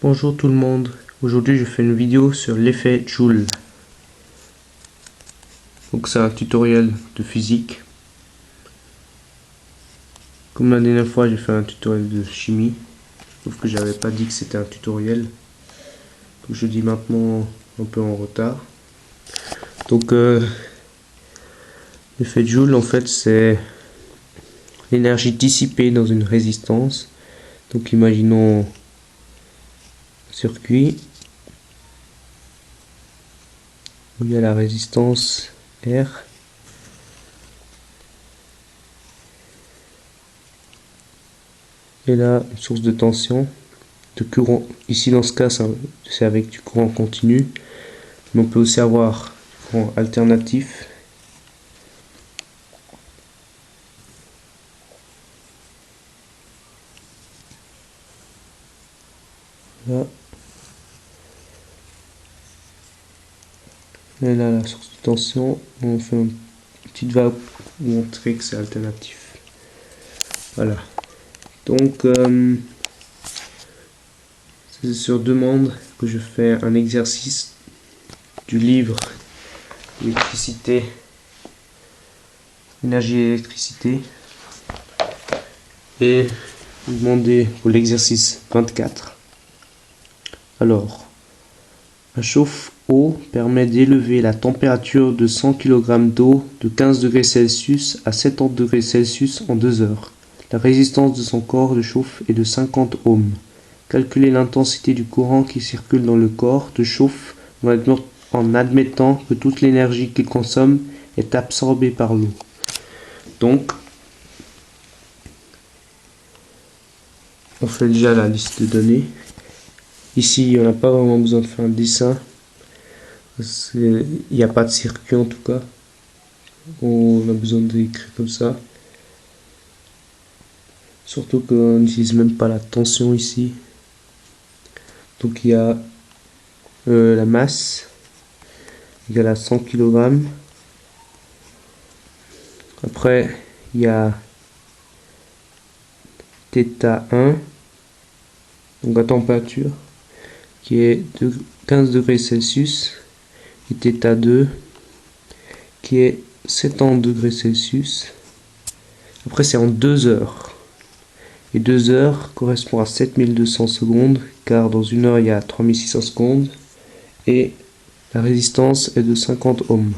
Bonjour tout le monde, aujourd'hui je fais une vidéo sur l'effet Joule. Donc c'est un tutoriel de physique. Comme la dernière fois j'ai fait un tutoriel de chimie, sauf que j'avais pas dit que c'était un tutoriel. Donc je dis maintenant un peu en retard. Donc l'effet Joule en fait c'est l'énergie dissipée dans une résistance. Donc imaginons un circuit où il y a la résistance R. Et là, une source de tension, de courant. Ici, dans ce cas, c'est avec du courant continu. Mais on peut aussi avoir du courant alternatif. Là. Et là, la source de tension. On fait une petite valve pour montrer que c'est alternatif. Voilà. Donc, c'est sur demande que je fais un exercice du livre électricité, énergie et électricité, et demander pour l'exercice 24. Alors, un chauffe-eau permet d'élever la température de 100 kg d'eau de 15 degrés Celsius à 70 degrés Celsius en 2 heures. La résistance de son corps de chauffe est de 50 ohms. Calculez l'intensité du courant qui circule dans le corps de chauffe en admettant que toute l'énergie qu'il consomme est absorbée par l'eau. Donc, on fait déjà la liste de données. Ici, on n'a pas vraiment besoin de faire un dessin. Il n'y a pas de circuit en tout cas. On a besoin d'écrire comme ça. Surtout qu'on n'utilise même pas la tension ici. Donc il y a la masse égale à 100 kg. Après, il y a θ1, donc la température, qui est de 15 degrés Celsius, et θ2, qui est 70 degrés Celsius. Après, c'est en 2 heures. Et 2 heures correspond à 7200 secondes, car dans 1 heure, il y a 3600 secondes. Et la résistance est de 50 ohms.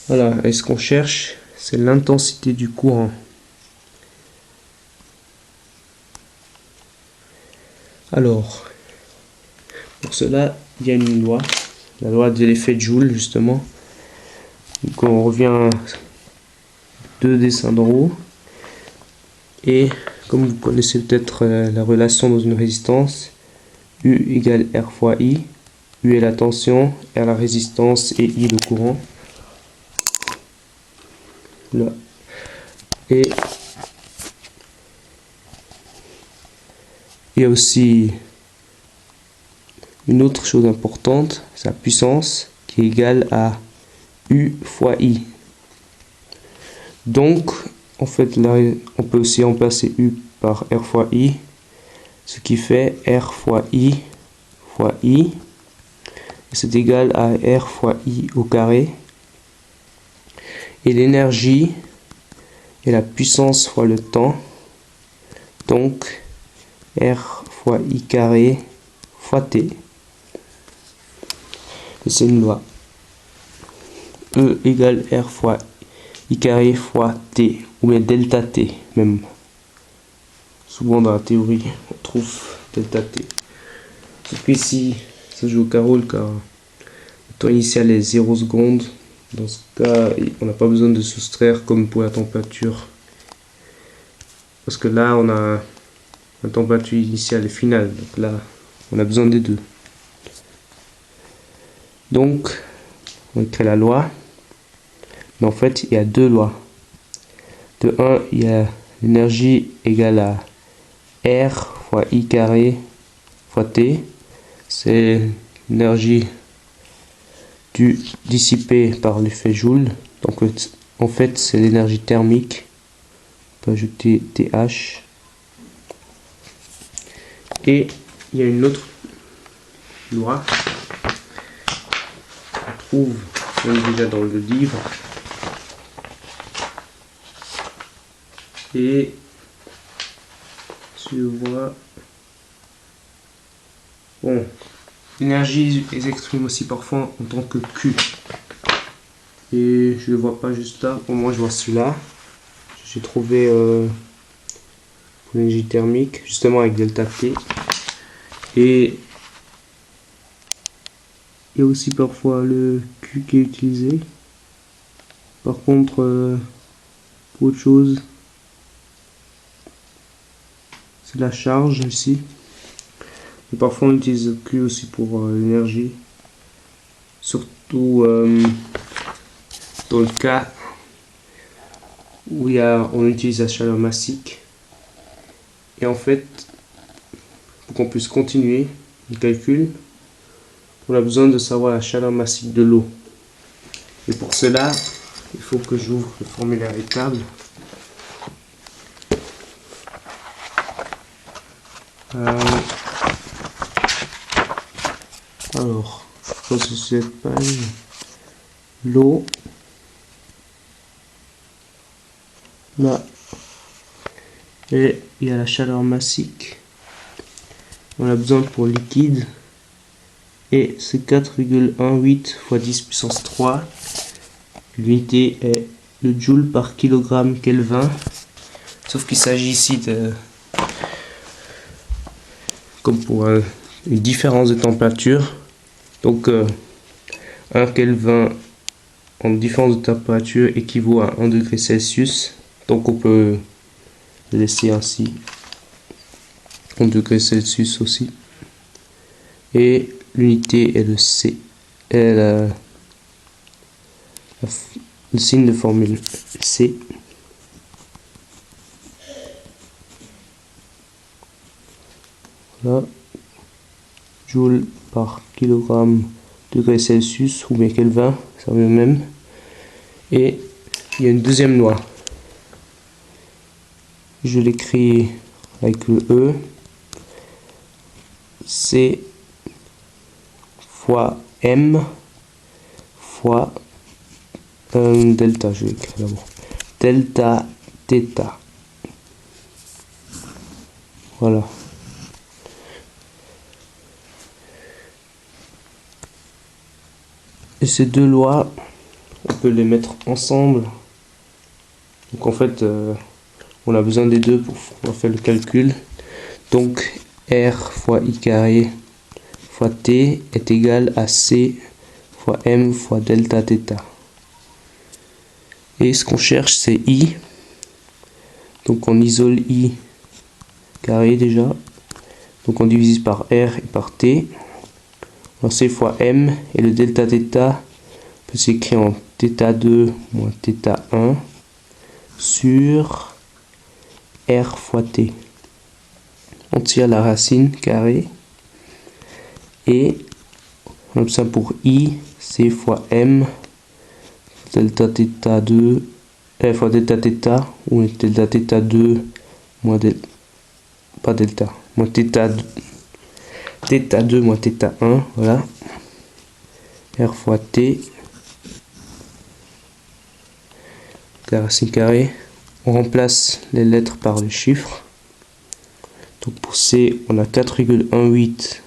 Voilà, et ce qu'on cherche, c'est l'intensité du courant. Alors, pour cela, il y a une loi, la loi de l'effet Joule, justement. Donc on revient à 2 dessins d'en haut. Et comme vous connaissez peut-être la relation dans une résistance, U égale R fois I. U est la tension, R la résistance et I le courant. Là. Et il y a aussi une autre chose importante, c'est la puissance qui est égale à U fois I. Donc, en fait, là, on peut aussi remplacer U par R fois I, ce qui fait R fois I fois I. C'est égal à R fois I au carré. Et l'énergie est la puissance fois le temps. Donc, R fois I carré fois T. Et c'est une loi. E égale R fois I carré fois T, ou bien delta T même. Souvent dans la théorie, on trouve delta T. Sauf qu'ici, ça joue aucun rôle car le temps initial est 0 secondes. Dans ce cas, on n'a pas besoin de soustraire comme pour la température. Parce que là, on a la température initiale et finale. Donc là, on a besoin des deux. Donc, on crée la loi. Mais en fait, il y a deux lois. De 1, il y a l'énergie égale à R fois I carré fois T. C'est l'énergie dissipée par l'effet Joule. Donc en fait, c'est l'énergie thermique. On peut ajouter TH. Et il y a une autre loi qu'on trouve même déjà dans le livre. Et tu vois, bon, l'énergie s'exprime aussi parfois en tant que Q. Et je le vois pas juste là, au moins je vois celui-là. J'ai trouvé pour l'énergie thermique, justement avec delta T. Et il y a aussi parfois le Q qui est utilisé. Par contre, pour autre chose, c'est la charge ici. Et parfois on utilise le Q aussi pour l'énergie. Surtout dans le cas où on utilise la chaleur massique. Et en fait, pour qu'on puisse continuer le calcul, on a besoin de savoir la chaleur massique de l'eau. Et pour cela, il faut que j'ouvre le formulaire étable. Alors, je pense que c'est cette page. L'eau. Là. Et il y a la chaleur massique. On a besoin pour liquide. Et c'est 4,18 fois 10 puissance 3. L'unité est le joule par kilogramme Kelvin. Sauf qu'il s'agit ici de, comme pour une différence de température. Donc 1 Kelvin en différence de température équivaut à 1 degré Celsius. Donc on peut le laisser ainsi. 1 degré Celsius aussi. Et l'unité est le C. Et le signe de formule C. Voilà. Joule par kilogramme degré Celsius ou bien Kelvin, ça revient même. Et il y a une deuxième loi. Je l'écris avec le E. C fois M fois delta, je vais écrire d'abord. Delta θ. Voilà. Et ces deux lois, on peut les mettre ensemble. Donc en fait, on a besoin des deux pour faire le calcul. Donc R fois I carré fois T est égal à C fois M fois delta θ. Et ce qu'on cherche, c'est I. Donc on isole I carré déjà. Donc on divise par R et par T. Alors C fois M et le delta θ peut s'écrire en θ2 moins θ1 sur R fois T. On tire la racine carrée et on obtient pour I C fois M delta θ2 fois delta θ ou delta θ2 moins delta pas delta moins θ2 moins θ1, voilà. R fois T, la racine carrée. On remplace les lettres par les chiffres. Donc pour C, on a 4,18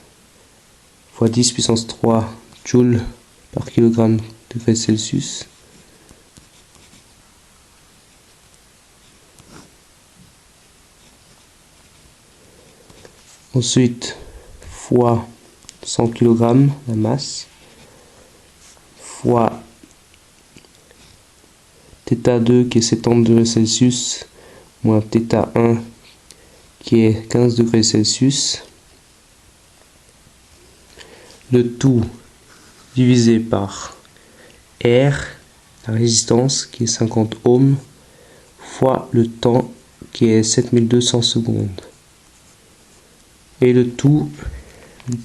fois 10 puissance 3 joules par kilogramme degré Celsius. Ensuite, fois 100 kg, la masse, fois θ2 qui est 70 degrés Celsius, moins θ1 qui est 15 degrés Celsius. Le tout divisé par R, la résistance qui est 50 ohms, fois le temps qui est 7200 secondes. Et le tout,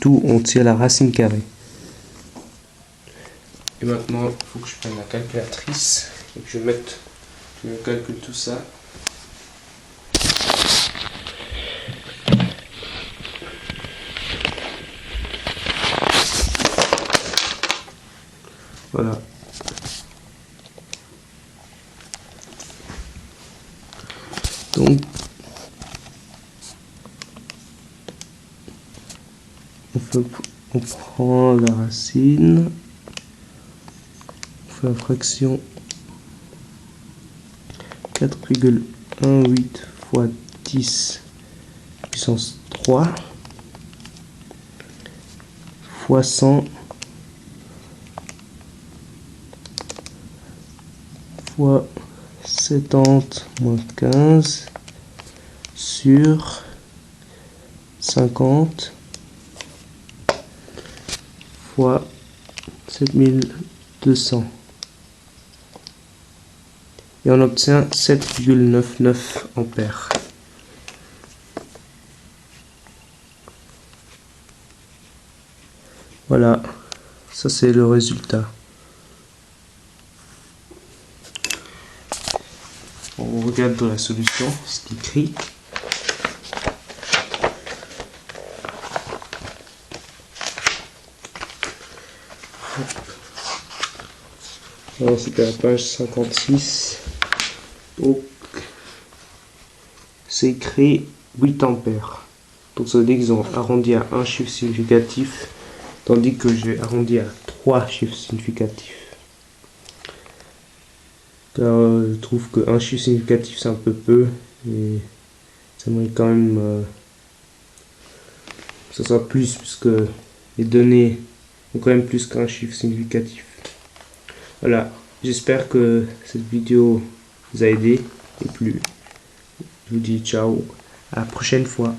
on tire la racine carrée. Et maintenant, il faut que je prenne la calculatrice et que je calcule tout ça. Voilà. Donc, on prend la racine, on fait la fraction 4,18 fois 10 puissance 3 fois 100 fois 70 moins 15 sur 50 fois 7200. Et on obtient 7,99 ampères. Voilà, ça c'est le résultat. On regarde dans la solution ce qui écrit. Alors c'était la page 56. Donc c'est écrit 8 ampères. Donc ça veut dire qu'ils ont arrondi à un chiffre significatif, tandis que j'ai arrondi à 3 chiffres significatifs. Car je trouve qu'un chiffre significatif c'est un peu peu, et j'aimerais quand même que ce soit plus, puisque les données ont quand même plus qu'un chiffre significatif. Voilà, j'espère que cette vidéo vous a aidé et plu. Je vous dis ciao, à la prochaine fois.